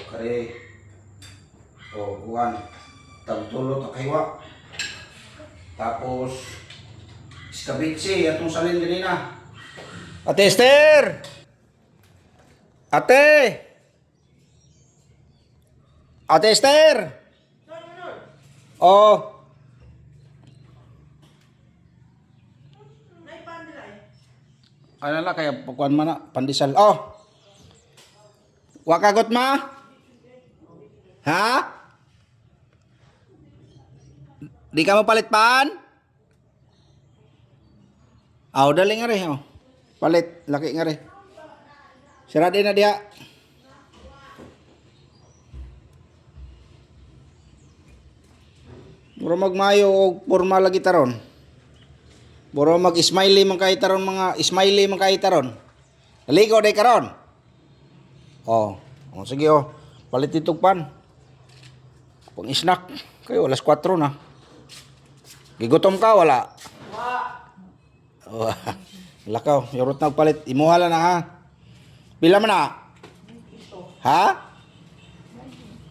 kare o kuan tagtulot ang kaywa. Tapos iskabitsi atong salin ganina. Ate Esther! Ate! Ate Esther! Oh. Ano lang kaya kuan man na pandesal. Oh. Wa kagot ma? Ha? Di ka mo palit pan? Aw, dali nga rin. Oh. Palit. Laki nga rin. Sira din na diha. Muro magmayo o formal lagi taron. Muro mag-smiley man kay taron mga smiley man kay taron. Naligo day karon. Oh. Oh, sige oh. Palit itong pan. Pang snack. Kayo alas 4 na. Gigutom ka wala? Oh, lakaw, yorot na palit. Imuhala na ha. Pila man na? Ha?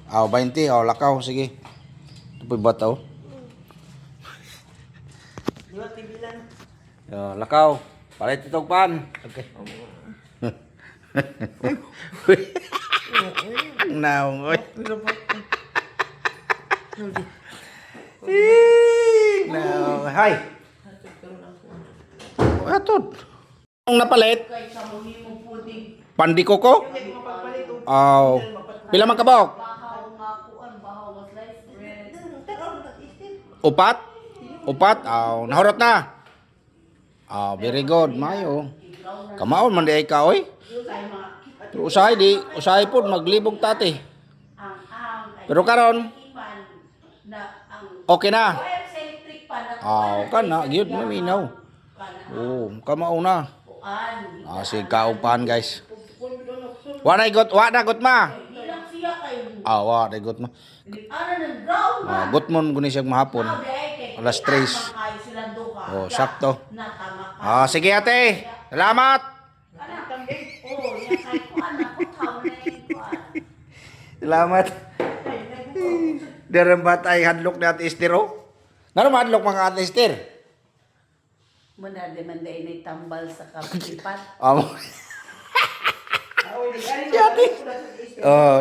Oh, 20. Oh, lakaw, sige. Ito po bataw. Oh, lakaw. Palit itong pan. Okay. Naong, oy. Naong, hi. Atod. Ang napalit? Pandiko ko? Aw. Pila man kabawok? Upat? Upat? Aw, nahurot na. Aw, very good. Mayo. Kamaon man di ay ka, oy. Pero usahay po maglibog tate. Pero karon okay na. Aw, kana gyud maminaw. Oh, kamao na. Sige kaupan guys. Wa na got ma. Wa na got ma. Got mon guni siya mahapon. Alas 3. Oh, sakto. Sige ate. Salamat. Salamat. Derembat ay hadlok ni Ate Esther. Nano madlok mga Ate Esther? Muna man day na tambal sa kapipat.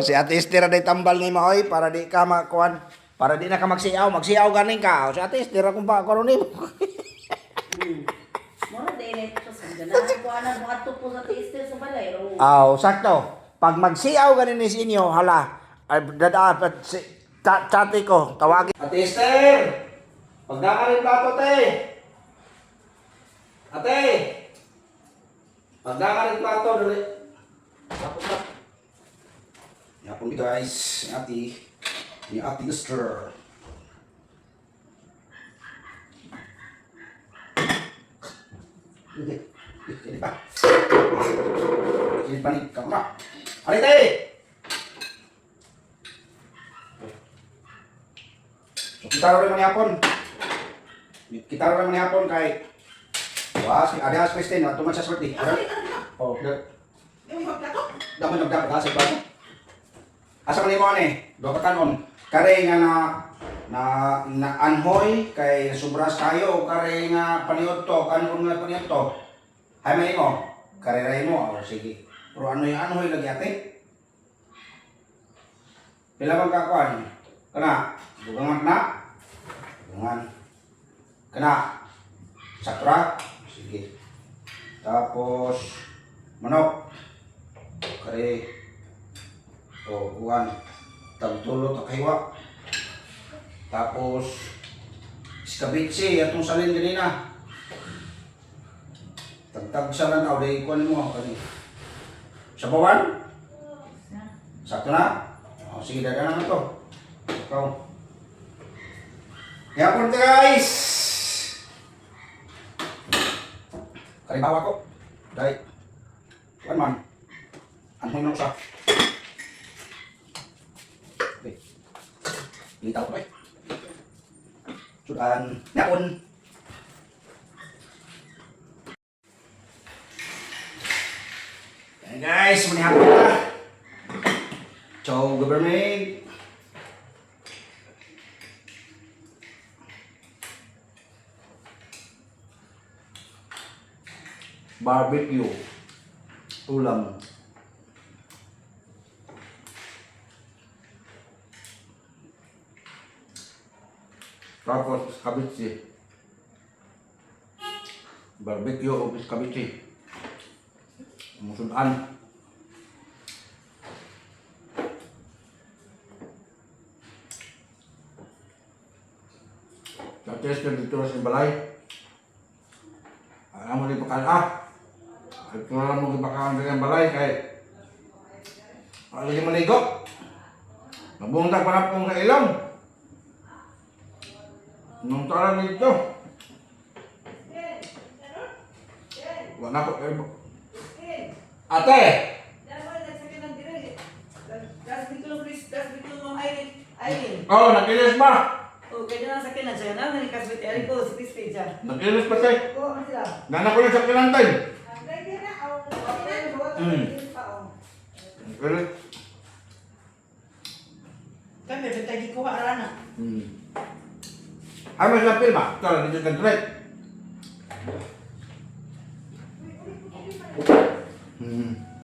Si Ate Esther day tambal ni Maoy para di ka makuan, para di na ka magsiaw ganing ka. Si Ate Esther akong pa karon nimo. Muna day na ito sa gana ko ana mga tupo sa taste sa balay. Sakto. Pag magsiaw ganin ni inyo, hala. Ay dapat si chati ko tawagin. Ate Esther. Pagdakarin plato te. Ate! Pagdakarin plato, dali. Tapos na. Yapon guys, ni Ate Esther. Ini pa. Ini panik, kamu na. Alite! So, kita rin manihapon. Kita rin manihapon kay ada Christine, tuman siya swerte. Oh, dapat asal ba? Asa man mo ani? Do kanon. Kare nga na anhoy kay sobras kayo kare nga paniod to, kanon nga paniod to. Hay may mo. Kare ray mo, sige. Pero ano yung anhoy lagi ate? Pila bang kakuan? Kana, bugangan na. Bugangan. Kana. Sakra. Sige. Tapos manok. Kare. O kuan. Tagtulot ang kaywa. Tapos iskabitsi atong salin ganina. Tagtag sa lang daw day kuan mo kani. Sa bawan? Sakto na? Sige dagan na to. Ikaw. Yapon ka guys. Karibawa ko. Dahil. Kuan man. Anong nang sa? Okay. Litaw ko eh. Sudan. Yapon. Guys, manihapon na. Ciao, government. Barbecue. Ulam. Tapos kabitsi. Barbecue o kabitsi. Musudan. Sa-test ka dito sa balay. Alam mo di pa ka ito na lang mo ipakaan sa balay kay lagi maligo. Nabuntag pa na pong sa ilong. Nung tara dito. Wala ko Ate! Oh, nakilis ba? Nakilis pa tayo. Nana ko na sa kinantay. Nakilis. Kami, betagi ko harana. Ay, mas lapil ba? Ito, dito ka direct.